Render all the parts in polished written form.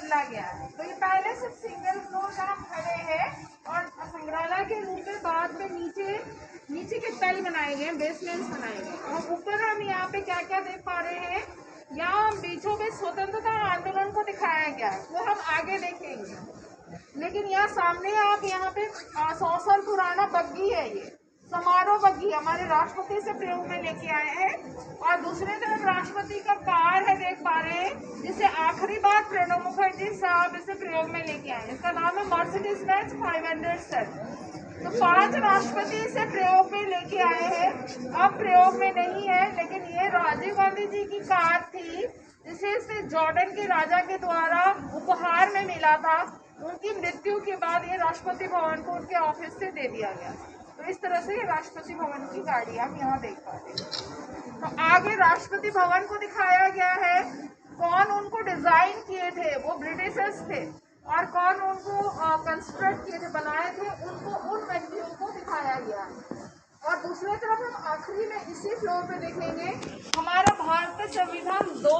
बदला गया है। तो ये पहले सिर्फ सिंगल फ्लोर का हम खड़े हैं और संग्रहालय के रूप में बाद में नीचे के तल बनाए गए, बेसमेंट्स बनाए गए। और ऊपर हम यहाँ पे क्या क्या देख पा रहे हैं, यहाँ बीचों में स्वतंत्रता आंदोलन को दिखाया गया है, वो हम आगे देखेंगे। लेकिन यहाँ सामने आप यहाँ पे 100 साल पुराना बग्घी है, ये समारोह बग्घी हमारे राष्ट्रपति से प्रयोग में लेके आए हैं। और दूसरी तरफ राष्ट्रपति का कार है, देख पा रहे हैं, जिसे आखिरी बार प्रणब मुखर्जी साहब इसे प्रयोग में लेके आए। इसका नाम है मर्सिडीज बेंज 500 सेल। तो 5 राष्ट्रपति इसे प्रयोग में लेके आए हैं, अब प्रयोग में नहीं है। लेकिन ये राजीव गांधी जी की कार थी, जिसे इसे जॉर्डन के राजा के द्वारा उपहार में मिला था। उनकी मृत्यु के बाद ये राष्ट्रपति भवन को उनके ऑफिस से दे दिया गया। तो इस तरह से राष्ट्रपति भवन की गाड़ी आप यहाँ देख पा रहे हैं। तो आगे राष्ट्रपति भवन को दिखाया गया है, कौन उनको डिजाइन किए थे, वो ब्रिटिशर्स थे, और कौन उनको कंस्ट्रक्ट किए थे, बनाए थे, उनको उन व्यक्तियों को दिखाया गया है। और दूसरी तरफ हम आखिरी में इसी फ्लोर पे देखेंगे, हमारा भारतीय संविधान 2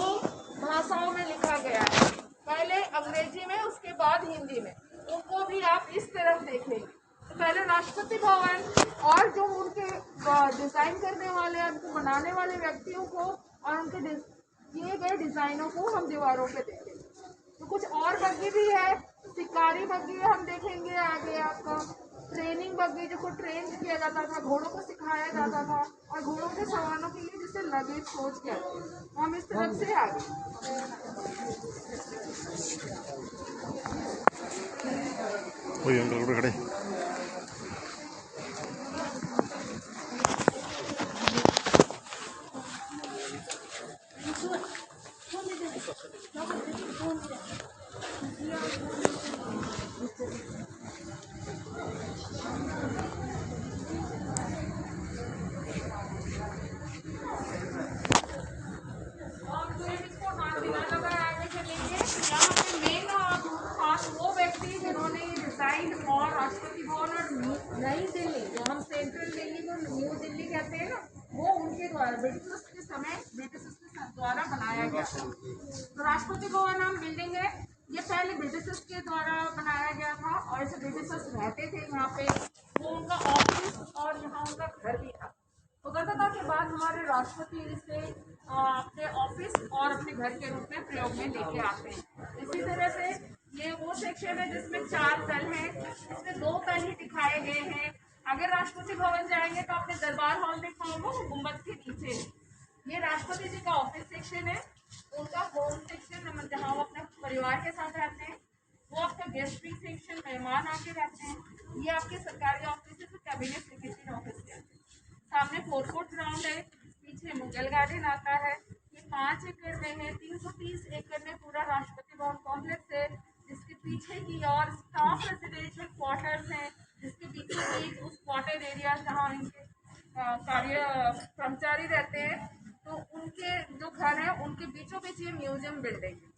भाषाओं में लिखा गया है, पहले अंग्रेजी में, उसके बाद हिंदी में। उनको भी आप इस तरफ देखेंगे। तो पहले राष्ट्रपति भवन और जो उनके डिजाइन करने वाले, उनको बनाने वाले व्यक्तियों को और उनके किए गए डिजाइनों को हम दीवारों पे देखेंगे। तो कुछ और बग्घी भी है, शिकारी बग्घी हम देखेंगे आगे, आपका ट्रेनिंग बग्घी, जिसको ट्रेन किया जाता था, घोड़ों को सिखाया जाता था, और घोड़ों के सवालों के लिए जिसे लगेज सोच के हम इस तरफ से आगे। वही अंकल खड़े। वो व्यक्ति जिन्होंने डिजाइन और राष्ट्रपति भवन और नई दिल्ली, जो हम सेंट्रल दिल्ली को न्यू दिल्ली कहते हैं ना, वो उनके द्वारा ब्रिटिशर्स के समय ब्रिटिशर्स के द्वारा बनाया गया था। तो राष्ट्रपति भवन हम बिल्डिंग है, ये पहले ब्रिटिशर्स के द्वारा बनाया गया था, और ऐसे ब्रिटिशर्स रहते थे यहाँ पे, वो उनका ऑफिस और यहाँ उनका घर भी था। स्वतंत्रता के बाद हमारे राष्ट्रपति इसे अपने ऑफिस और अपने घर के रूप में प्रयोग में लेके आते हैं। इसी तरह से ये वो सेक्शन है जिसमें 4 तल हैं, इसमें 2 तल ही दिखाए गए हैं। अगर राष्ट्रपति भवन जाएंगे तो आपने दरबार हॉल देखा होगा, वो गुंबद के नीचे है। ये राष्ट्रपति जी का ऑफिस सेक्शन है, उनका होम सेक्शन जहाँ वो अपने परिवार के साथ रहते हैं, वो आपका गेस्टिंग सेक्शन, मेहमान आके रहते हैं। ये आपके सरकारी ऑफिस है, कैबिनेट सेक्रेटरी ऑफिस है। सामने फोरकोर्ट ग्राउंड है, पीछे मुगल गार्डन आता है। ये 5 एकड़ में है, 330 एकड़ में पूरा राष्ट्रपति भवन कॉम्प्लेक्स है, जिसके पीछे की ओर स्टाफ रेजिडेंशियल क्वार्टर्स हैं, जिसके बीचों बीच उस क्वार्टर एरिया जहाँ इनके कार्य कर्मचारी रहते हैं, तो उनके जो घर हैं उनके बीचों बीच ये म्यूजियम बिल्डिंग है।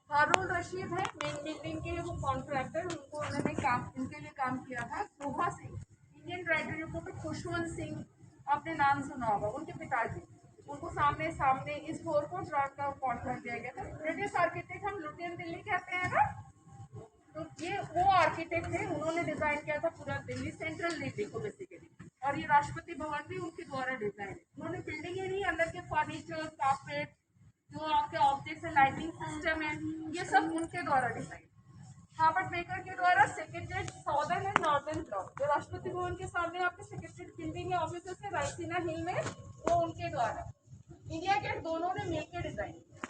हारून रशीद है मेन बिल्डिंग के वो कॉन्ट्रैक्टर, उनको उन्होंने इनके लिए काम किया था। शोभा सिंह, इंडियन राइटर को खुशवंत सिंह आपने नाम सुना होगा, उनके पिताजी, उनको सामने इस फोरकोर्ट ग्राउंड का कॉन्ट्रैक्ट दिया गया था। ब्रिटिश आर्किटेक्ट हम लुटियन दिल्ली कहते हैं ना, तो ये वो आर्किटेक्ट थे, उन्होंने डिजाइन किया था पूरा दिल्ली, सेंट्रल दिल्ली को बेसिकली। और ये राष्ट्रपति भवन भी उनके द्वारा डिजाइन है। उन्होंने बिल्डिंग ही नहीं, अंदर के फर्नीचर, कारपेट, जो आपके ऑब्जेक्ट्स है, लाइटिंग सिस्टम है, ये सब उनके द्वारा डिजाइन। हार्वर्ड बेकर के द्वारा secretariat southern and northern block, जो राष्ट्रपति भवन के सामने आपके सेक्रेटरीट बिल्डिंग है, ऑफिस है रायसीना हिल में, वो उनके द्वारा। इंडिया गेट दोनों ने मिलकर डिजाइन किया।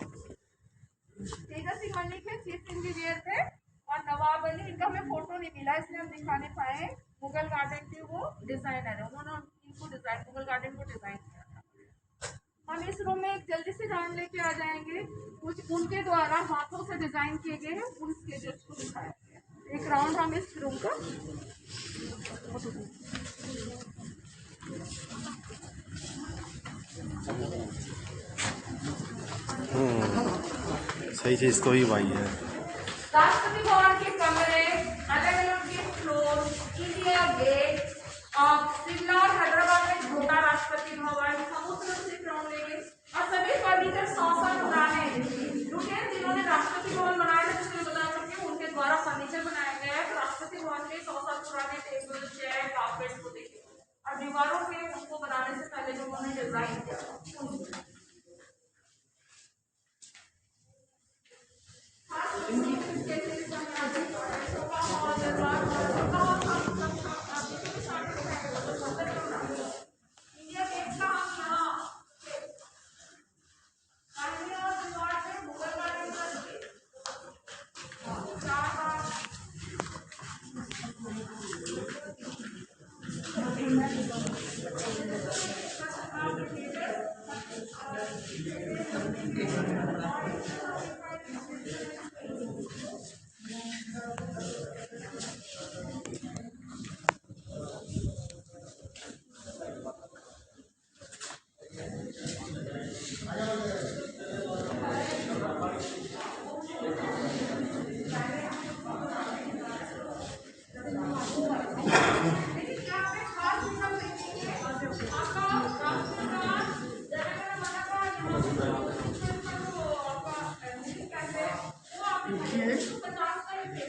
तेजा सिंह मलिक है चीफ इंजीनियर थे, और नवाब अली, इनका हमें फोटो नहीं मिला इसलिए हम दिखा नहीं पाए, मुगल गार्डन के वो डिजाइनर है, उन्होंने इनको डिजाइन, मुगल गार्डन को डिजाइन किया था। हम इस रूम में एक जल्दी से जान लेके आ जाएंगे, कुछ उनके द्वारा हाथों से डिजाइन किए गए हैं उन स्केचेस को दिखाया गया। एक राउंड हम इस रूम का सही चीज तो ही भाई है। राष्ट्रपति भवन के कमरे, अलग अलग के फ्लोर, इंडिया गेट, शिमला और हैदराबाद में छोटा राष्ट्रपति भवन, समुद्र से ग्राउंड लेंगे, और सभी फर्नीचर 100 साल पुराने हैं। जिन्होंने राष्ट्रपति भवन बनाया था, जिसमें बताया दीवारों पे उनको बनाने से पहले जो उन्होंने डिजाइन किया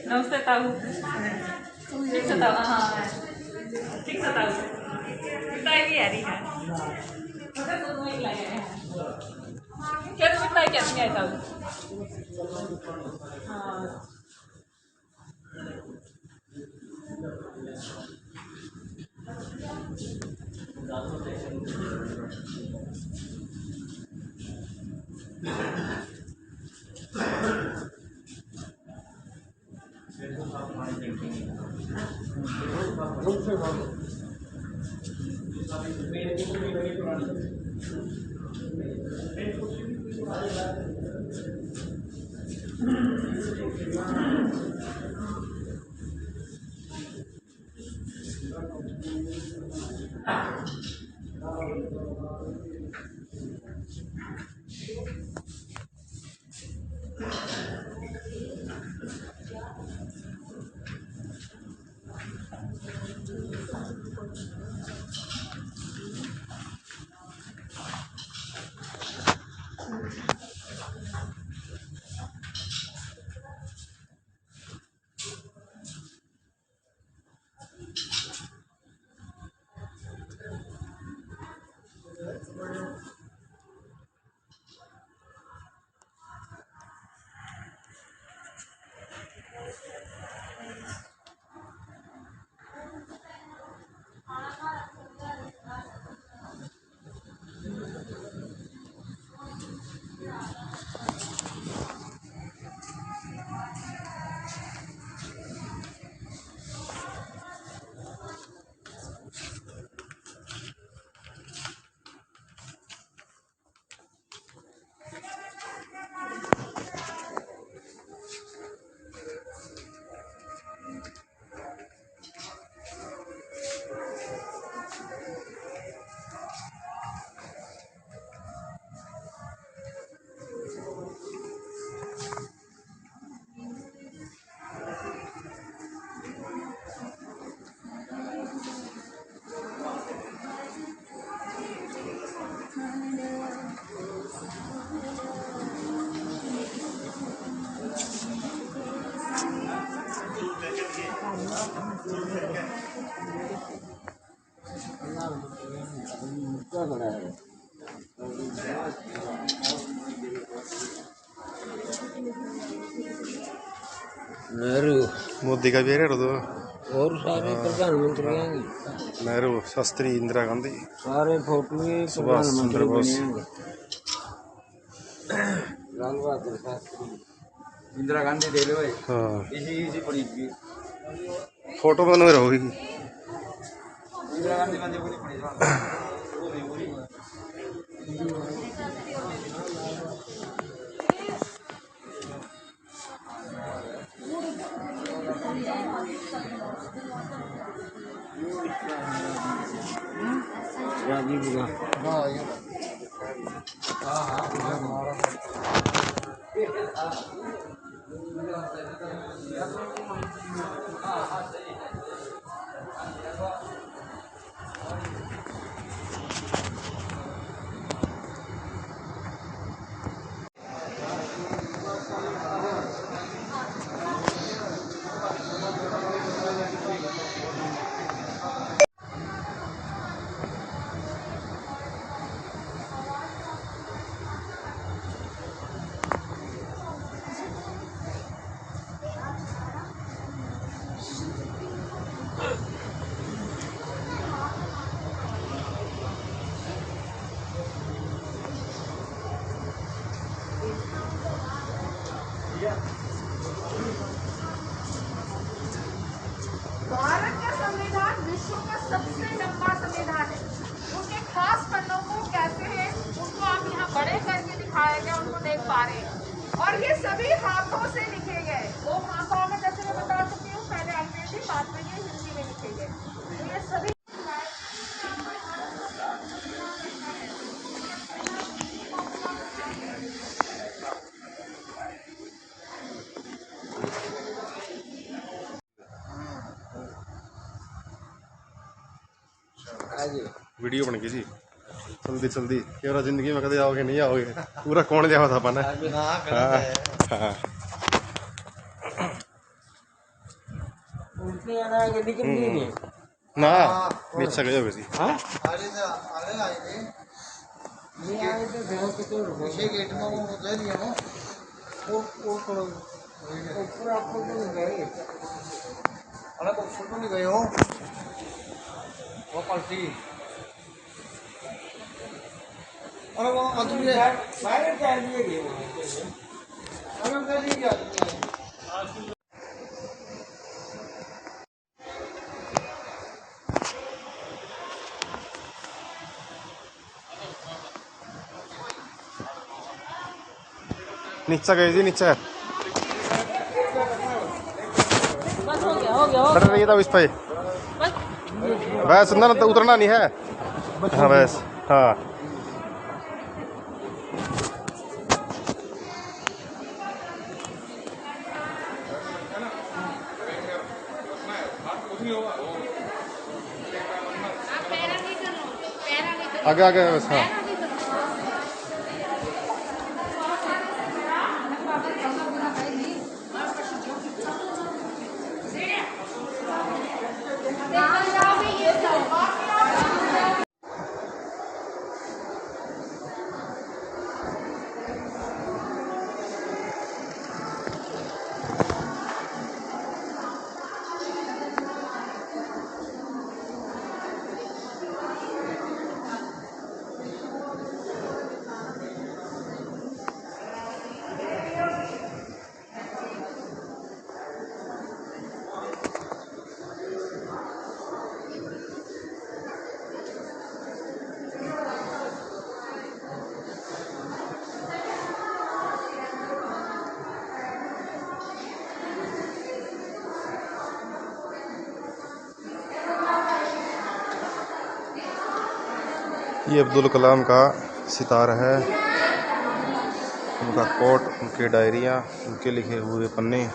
नमस्ते ताऊ ठीक से ताऊ हाँ ठीक से ताऊ मिठाई भी आ रही है क्या तो मिठाई कैसी है ताऊ हाँ नेहरू मोदी का भी है तो और सारे प्रधानमंत्री नेहरू शास्त्री इंदिरा गांधी सारे फोटो सुभाष चंद्र बोस लाल बहादुर शास्त्री इंदिरा गांधी दे लो भाई हाँ इसी पड़ी फोटो बन में रहोगी इंदिरा गांधी पड़ी राजीव का विश्व का सबसे लंबा संविधान है। उनके खास पन्नों को कैसे हैं उनको आप यहाँ बड़े करके दिखाया गया, उनको देख पा रहे हैं। और ये सभी हाथों से लिखे गए, वो भाषाओं में जैसे मैं बता चुकी हूँ, पहले अंग्रेजी बाद में ये हिंदी में लिखे गए। तो ये सभी वीडियो बन गई जी जल्दी जल्दी क्यों जिंदगी में कदे आओगे नहीं आओगे पूरा कौन जावा था पाना हाँ ना नीचे गए होगे जी गेट में वो ले लिया हो ऊपर आपको नहीं गए अलग फोटो नहीं गए हो वो पलटी अरे वो अधूरी बाहर क्या लिए गए अरे कर लिए क्या नीचे गए जी नीचे बस हो गया खड़े रहिए था इस पे बस अंदर उतरना नहीं है हाँ बस हाँ आगे आगे बस हाँ ये अब्दुल कलाम का सितारा है, उनका कोट, उनकी डायरियाँ, उनके लिखे हुए पन्ने।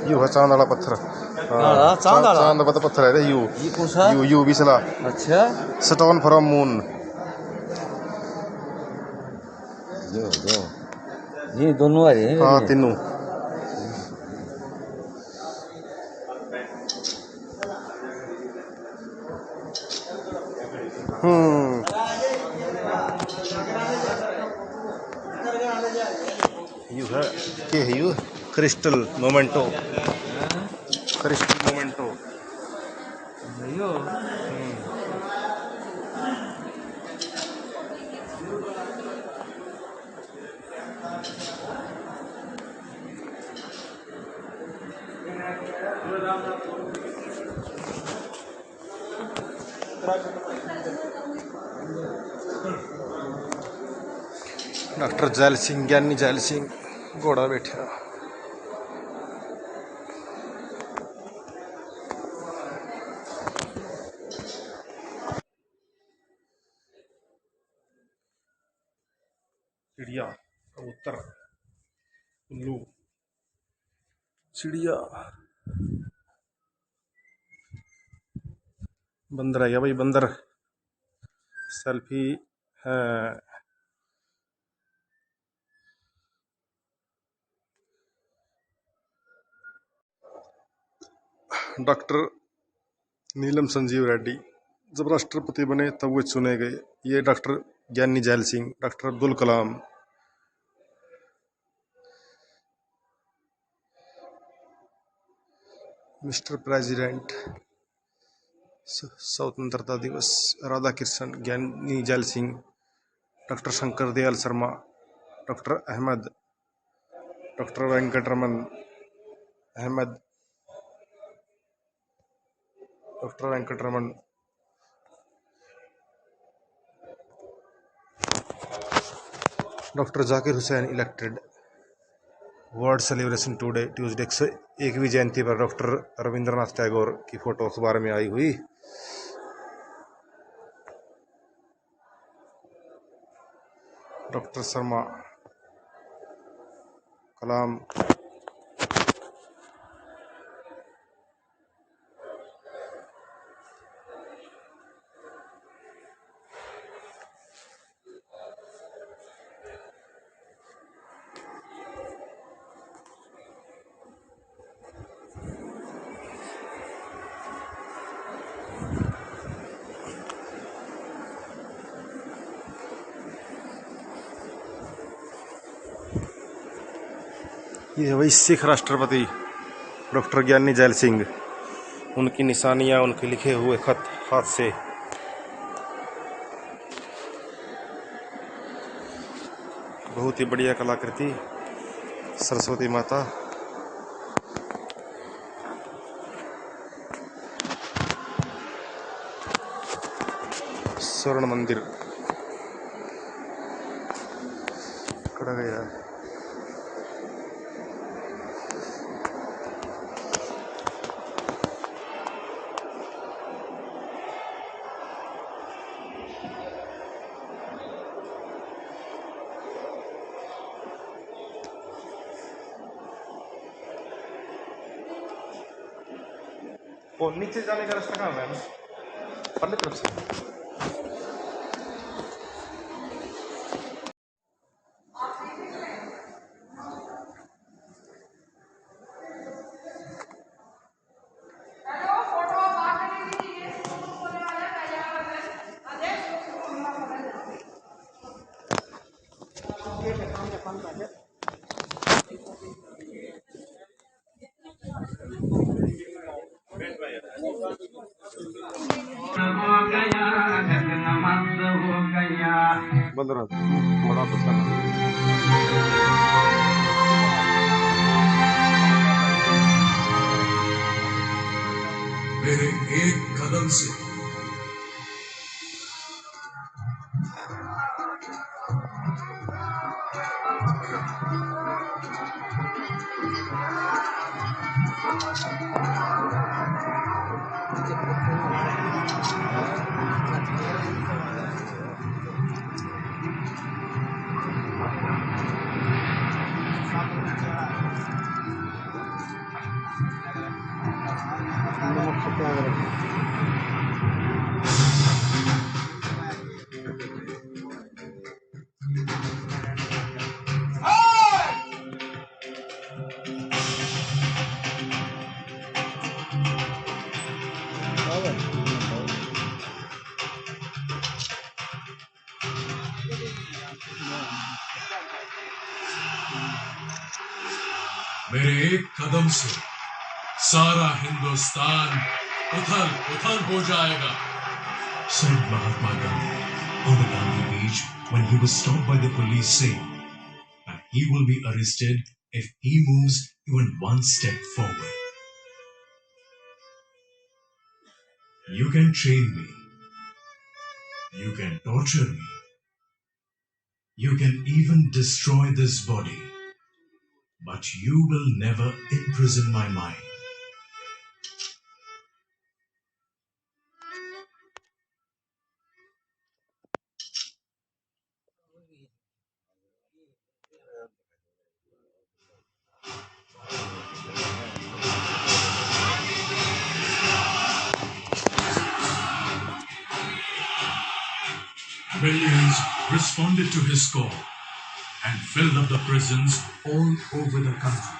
यू है चांद वाला पत्थर। चांद वाला पत्थर है यू। ये कौन सा? यू बिसला। अच्छा, स्टोन फ्रॉम मून। ये दोनों आ रहे हैं। हाँ तीनों। यू है के है you crystal memento. Crystal memento. Doctor gel Singh, ज्ञानी जैल सिंह घोड़ा बैठा। चिड़िया, कबूतर, उल्लू, चिड़िया, बंदर आ गया भाई, बंदर सेल्फी है। डॉक्टर नीलम संजीव रेड्डी जब राष्ट्रपति बने तब वे चुने गए। ये doctor Gyani Zail Singh, doctor Abdul Kalam, mister president, स्वतंत्रता दिवस, Radha Krishna, Gyani Zail Singh, doctor Shankar Dayal Sharma, doctor Ahmed, doctor Venkataraman Ahmed, doctor Venkataraman, doctor Zakir Hussain elected. World celebration today Tuesday, 101वीं जयंती पर डॉक्टर रविंद्रनाथ टैगोर की फोटो अखबार में आई हुई। डॉक्टर शर्मा, कलाम, ये वही सिख राष्ट्रपति डॉक्टर ज्ञानी जैल सिंह, उनकी निशानियां, उनके लिखे हुए खत हाथ से। बहुत ही बढ़िया कलाकृति, सरस्वती माता। स्वर्ण मंदिर कड़ा गया है। वो नीचे जाने का रास्ता कहाँ है ना, पल्ले तरफ से। बंद रहा बड़ा पसंद। मेरे एक कदम से मेरे एक कदम से सारा हिंदुस्तान उथल पुथल हो जाएगा, said Mahatma Gandhi on the Gandhi beach when he was stopped by the police saying that he will be arrested if he moves even one step forward. You can train me, You can torture me. You can even destroy this body. But you will never imprison my mind. Millions responded to his call and filled up the prisons all over the country.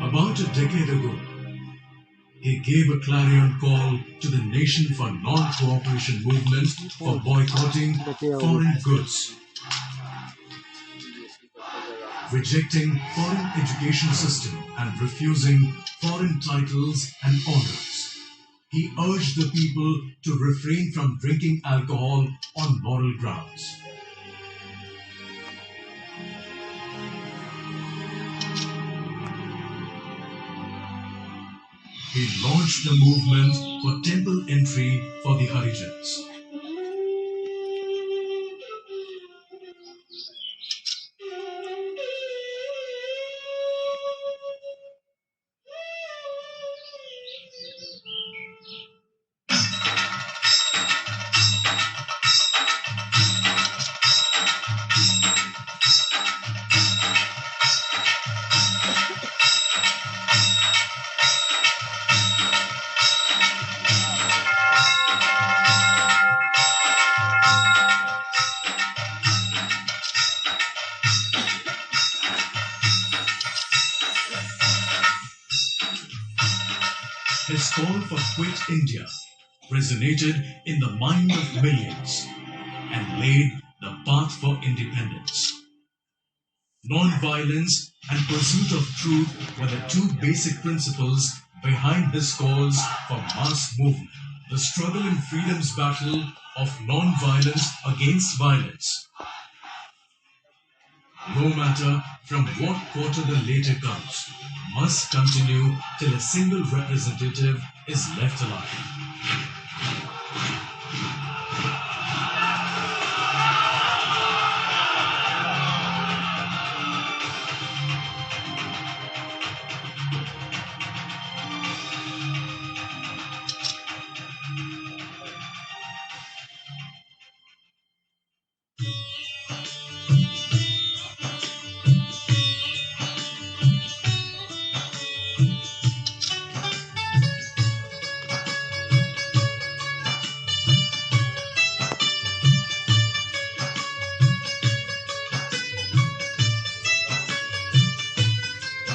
About a decade ago, he gave a clarion call to the Nation for Non-Cooperation movement for boycotting foreign goods, rejecting foreign education system and refusing foreign titles and honors. He urged the people to refrain from drinking alcohol on moral grounds. He launched the movement for temple entry for the Harijans. His call for Quit India resonated in the mind of millions and laid the path for independence. Non-violence and pursuit of truth were the two basic principles behind his calls for mass movement. The struggle and freedom's battle of non-violence against violence. No matter from what quarter the later comes, must continue till a single representative is left alive.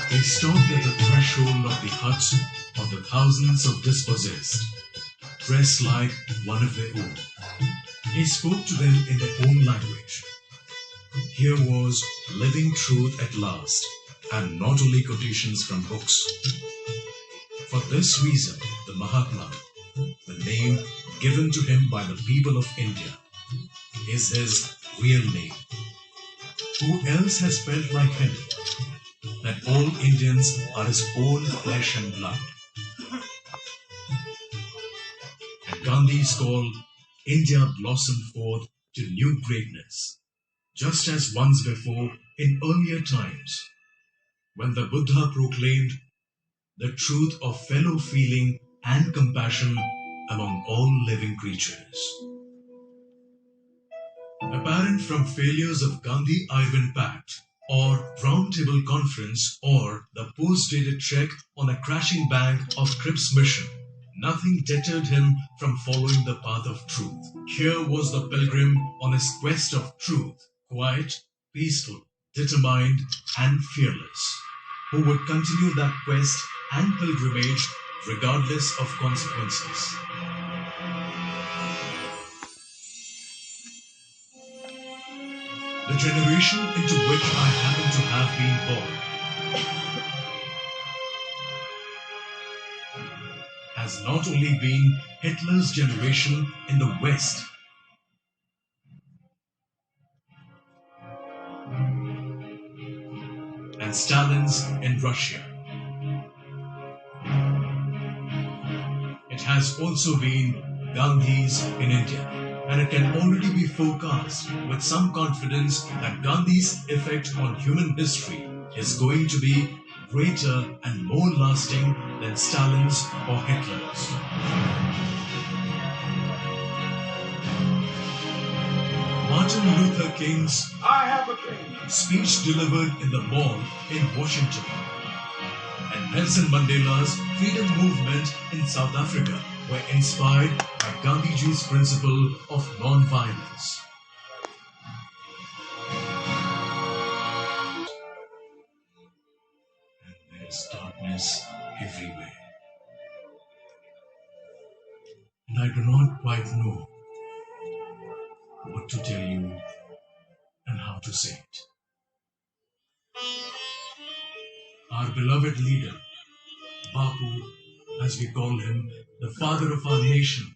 He stopped at the threshold of the huts of the thousands of dispossessed, dressed like one of their own. He spoke to them in their own language. Here was living truth at last, and not only quotations from books. For this reason, the Mahatma, the name given to him by the people of India, is his real name. Who else has felt like him? That all Indians are his own flesh and blood. At Gandhi's call, India blossomed forth to new greatness, just as once before in earlier times, when the Buddha proclaimed the truth of fellow feeling and compassion among all living creatures. Apparent from failures of Gandhi-Irvin Pact, or Round Table Conference, or the post-dated check on a crashing bank of Cripps mission, nothing deterred him from following the path of truth. Here was the pilgrim on his quest of truth, quiet, peaceful, determined, and fearless, who would continue that quest and pilgrimage regardless of consequences. The generation into which I happen to have been born has not only been Hitler's generation in the West, Stalin's in Russia. It has also been Gandhi's in India, and it can already be forecast with some confidence that Gandhi's effect on human history is going to be greater and more lasting than Stalin's or Hitler's. Martin Luther King's speech delivered in the mall in Washington, and Nelson Mandela's freedom movement in South Africa were inspired by Gandhiji's principle of non-violence. And there's darkness everywhere. And I do not quite know what to tell you and how to say it. Our beloved leader, Bapu, as we call him, the father of our nation,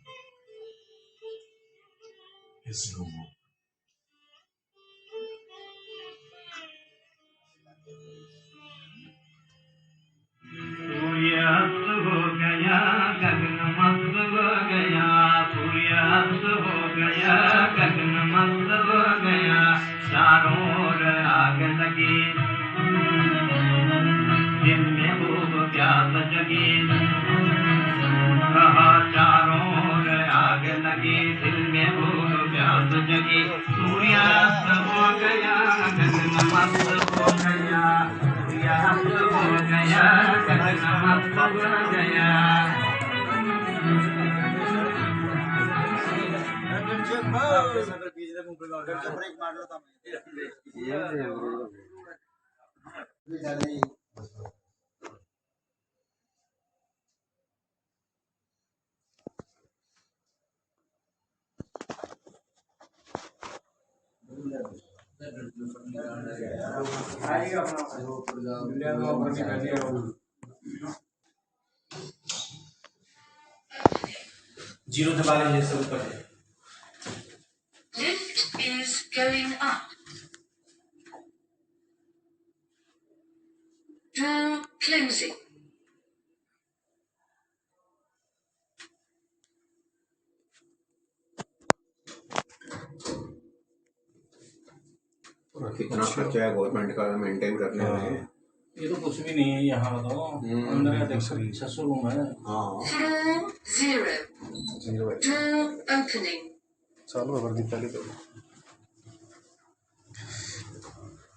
is no more. सूर्यास्त हो गया गगन मस्त हो गया सूर्यास्त हो गया गगन मस्त हो गया चारों ओर आग लगी दिल में भूख प्यास जगी कहा चारों ओर आग लगी दिल में भूख प्यास जगी सूर्यास्त हो गया गगन मस्त हो गया सूर्यास्त हो गया गगन मस्त हो गया जीरो दबा लीजिए सब ऊपर से Lift is going up. Door closing. कितना खर्चा है गवर्नमेंट का मेंटेन करने में। ये तो कुछ भी नहीं है यहाँ बताओ अंदर का देखो 600 रूम है। Floor 0. Door opening. चालू है वर्दी पहले तो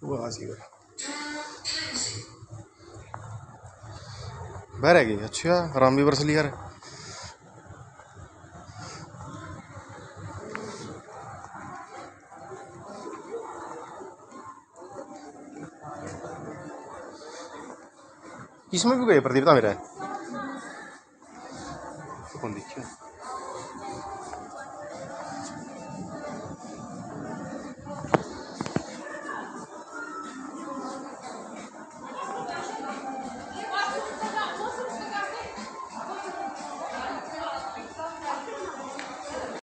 वो आ सी बह रह गई। अच्छा आराम भी बरस लिया रे। इसमें भी गए प्रदीप था मेरा कौन देखिए